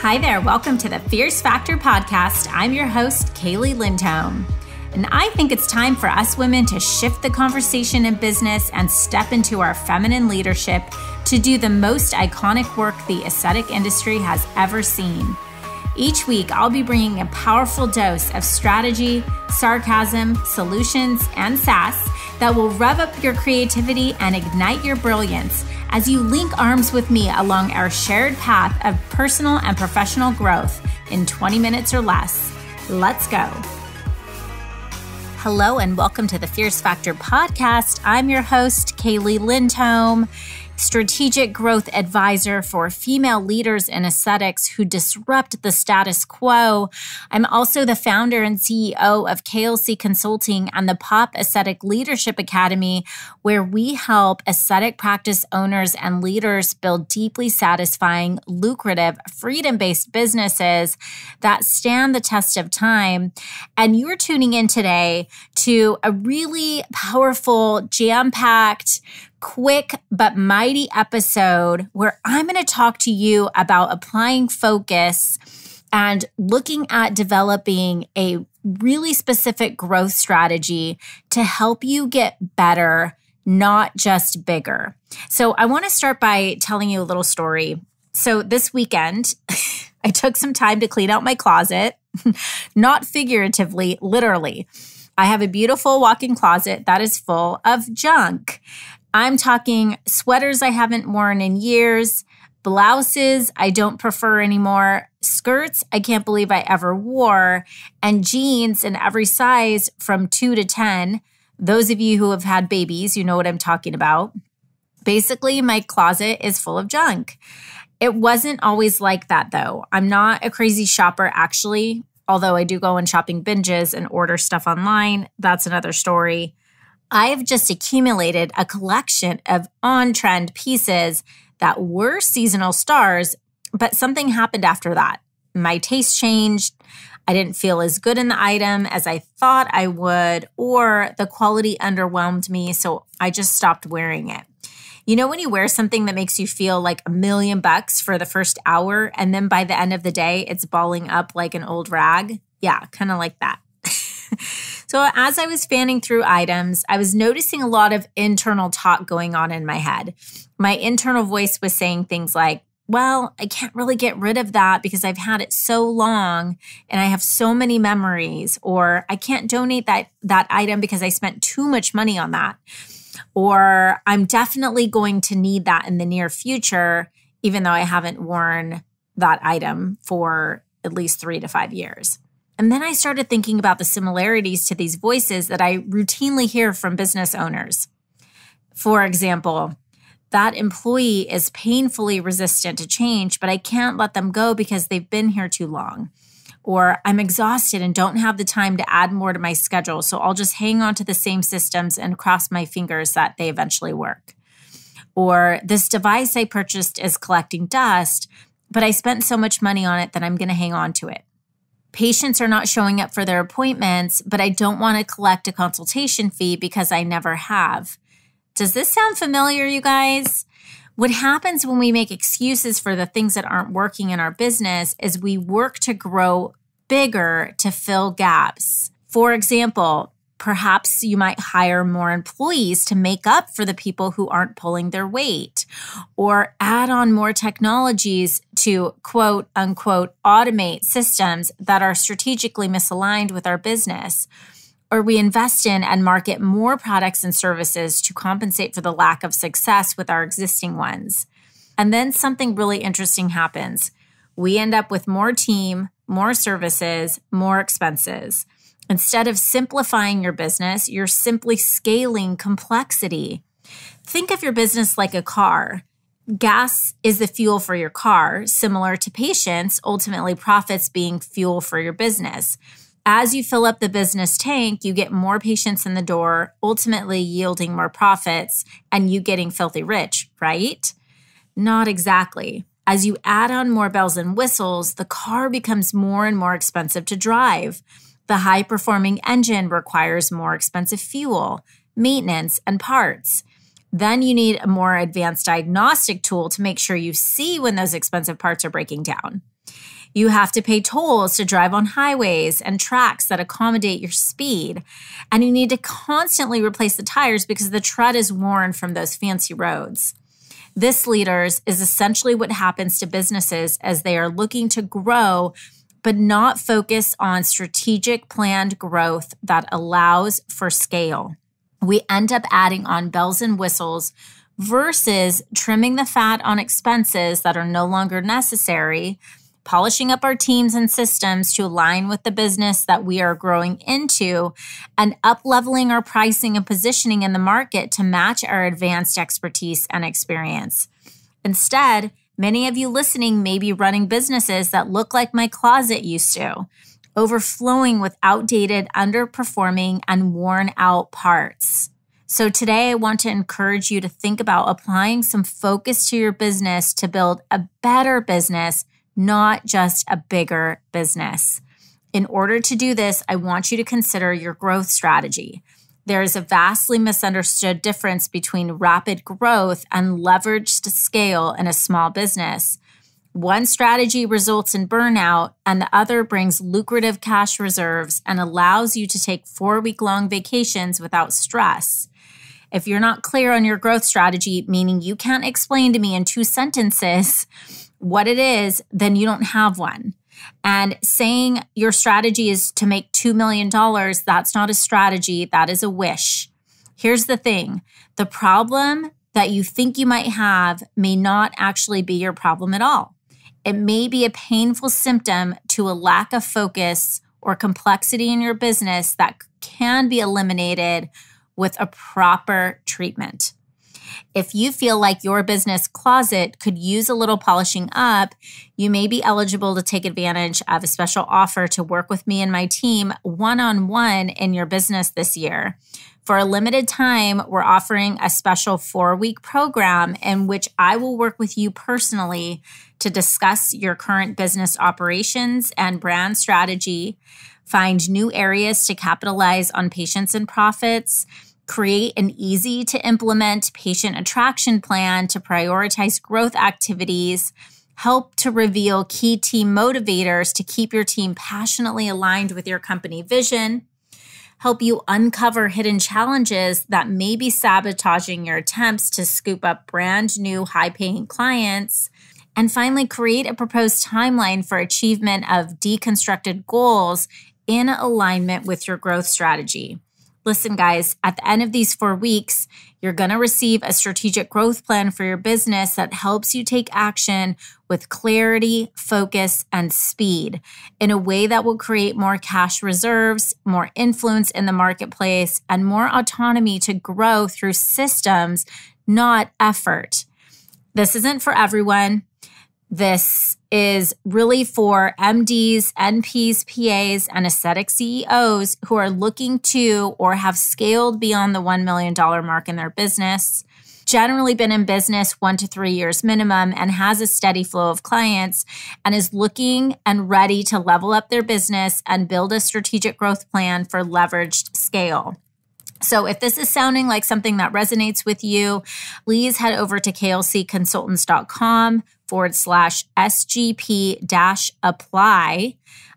Hi there, welcome to the Fierce Factor podcast. I'm your host, Kaylee Lindholm. And I think it's time for us women to shift the conversation in business and step into our feminine leadership to do the most iconic work the aesthetic industry has ever seen. Each week, I'll be bringing a powerful dose of strategy, sarcasm, solutions, and sass that will rev up your creativity and ignite your brilliance as you link arms with me along our shared path of personal and professional growth in 20 minutes or less. Let's go. Hello and welcome to the Fierce Factor podcast. I'm your host, Kaylee Lindholm, strategic growth advisor for female leaders in aesthetics who disrupt the status quo. I'm also the founder and CEO of KLC Consulting and the Pop Aesthetic Leadership Academy, where we help aesthetic practice owners and leaders build deeply satisfying, lucrative, freedom-based businesses that stand the test of time. And you're tuning in today to a really powerful, jam-packed, quick but mighty episode where I'm going to talk to you about applying focus and looking at developing a really specific growth strategy to help you get better, not just bigger. So I want to start by telling you a little story. So this weekend, I took some time to clean out my closet, not figuratively, literally. I have a beautiful walk-in closet that is full of junk. I'm talking sweaters I haven't worn in years, blouses I don't prefer anymore, skirts I can't believe I ever wore, and jeans in every size from 2 to 10. Those of you who have had babies, you know what I'm talking about. Basically, my closet is full of junk. It wasn't always like that, though. I'm not a crazy shopper, actually, although I do go on shopping binges and order stuff online. That's another story. I've just accumulated a collection of on-trend pieces that were seasonal stars, but something happened after that. My taste changed. I didn't feel as good in the item as I thought I would, or the quality underwhelmed me, so I just stopped wearing it. You know when you wear something that makes you feel like $1,000,000 for the first hour, and then by the end of the day, it's balling up like an old rag? Yeah, kind of like that. So as I was fanning through items, I was noticing a lot of internal talk going on in my head. My internal voice was saying things like, well, I can't really get rid of that because I've had it so long and I have so many memories, or I can't donate that item because I spent too much money on that, or I'm definitely going to need that in the near future, even though I haven't worn that item for at least 3 to 5 years. And then I started thinking about the similarities to these voices that I routinely hear from business owners. For example, that employee is painfully resistant to change, but I can't let them go because they've been here too long. Or I'm exhausted and don't have the time to add more to my schedule, so I'll just hang on to the same systems and cross my fingers that they eventually work. Or this device I purchased is collecting dust, but I spent so much money on it that I'm going to hang on to it. Patients are not showing up for their appointments, but I don't want to collect a consultation fee because I never have. Does this sound familiar, you guys? What happens when we make excuses for the things that aren't working in our business is we work to grow bigger to fill gaps. For example, perhaps you might hire more employees to make up for the people who aren't pulling their weight, or add on more technologies to quote unquote automate systems that are strategically misaligned with our business. Or we invest in and market more products and services to compensate for the lack of success with our existing ones. And then something really interesting happens. We end up with more team, more services, more expenses. Instead of simplifying your business, you're simply scaling complexity. Think of your business like a car. Gas is the fuel for your car, similar to patients, ultimately profits being fuel for your business. As you fill up the business tank, you get more patients in the door, ultimately yielding more profits and you getting filthy rich, right? Not exactly. As you add on more bells and whistles, the car becomes more and more expensive to drive. The high-performing engine requires more expensive fuel, maintenance, and parts. Then you need a more advanced diagnostic tool to make sure you see when those expensive parts are breaking down. You have to pay tolls to drive on highways and tracks that accommodate your speed. And you need to constantly replace the tires because the tread is worn from those fancy roads. This, leaders, is essentially what happens to businesses as they are looking to grow, but not focus on strategic planned growth that allows for scale. We end up adding on bells and whistles versus trimming the fat on expenses that are no longer necessary, polishing up our teams and systems to align with the business that we are growing into, and up-leveling our pricing and positioning in the market to match our advanced expertise and experience. Instead, many of you listening may be running businesses that look like my closet used to, overflowing with outdated, underperforming, and worn-out parts. So today, I want to encourage you to think about applying some focus to your business to build a better business, not just a bigger business. In order to do this, I want you to consider your growth strategy. There is a vastly misunderstood difference between rapid growth and leveraged scale in a small business. One strategy results in burnout, and the other brings lucrative cash reserves and allows you to take 4-week-long vacations without stress. If you're not clear on your growth strategy, meaning you can't explain to me in 2 sentences what it is, then you don't have one. And saying your strategy is to make $2 million, that's not a strategy, that is a wish. Here's the thing, the problem that you think you might have may not actually be your problem at all. It may be a painful symptom to a lack of focus or complexity in your business that can be eliminated with a proper treatment. If you feel like your business closet could use a little polishing up, you may be eligible to take advantage of a special offer to work with me and my team one-on-one in your business this year. For a limited time, we're offering a special 4-week program in which I will work with you personally to discuss your current business operations and brand strategy, find new areas to capitalize on patients and profits, create an easy-to-implement patient attraction plan to prioritize growth activities, help to reveal key team motivators to keep your team passionately aligned with your company vision, help you uncover hidden challenges that may be sabotaging your attempts to scoop up brand new high-paying clients, and finally, create a proposed timeline for achievement of deconstructed goals in alignment with your growth strategy. Listen, guys, at the end of these 4 weeks, you're going to receive a strategic growth plan for your business that helps you take action with clarity, focus, and speed in a way that will create more cash reserves, more influence in the marketplace, and more autonomy to grow through systems, not effort. This isn't for everyone. This is really for MDs, NPs, PAs, and aesthetic CEOs who are looking to or have scaled beyond the $1 million mark in their business, generally been in business 1 to 3 years minimum and has a steady flow of clients and is looking and ready to level up their business and build a strategic growth plan for leveraged scale. So if this is sounding like something that resonates with you, please head over to klcconsultants.com/SGP-apply.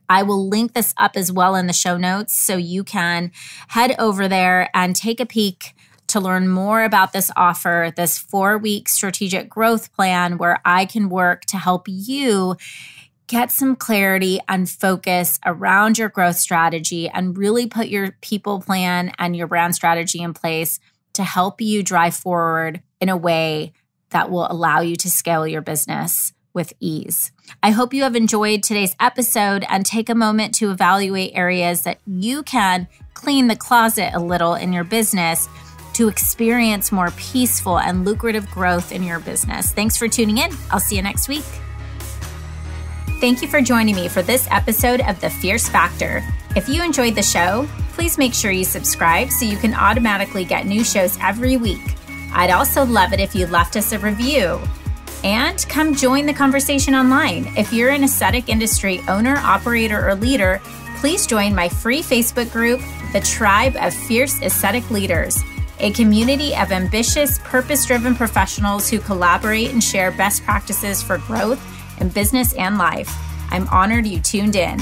I will link this up as well in the show notes so you can head over there and take a peek to learn more about this offer, this 4-week strategic growth plan where I can work to help you get some clarity and focus around your growth strategy and really put your people plan and your brand strategy in place to help you drive forward in a way that will allow you to scale your business with ease. I hope you have enjoyed today's episode and take a moment to evaluate areas that you can clean the closet a little in your business to experience more peaceful and lucrative growth in your business. Thanks for tuning in. I'll see you next week. Thank you for joining me for this episode of The Fierce Factor. If you enjoyed the show, please make sure you subscribe so you can automatically get new shows every week. I'd also love it if you left us a review. And come join the conversation online. If you're an aesthetic industry owner, operator, or leader, please join my free Facebook group, The Tribe of Fierce Aesthetic Leaders. a community of ambitious, purpose-driven professionals who collaborate and share best practices for growth in business and life. I'm honored you tuned in.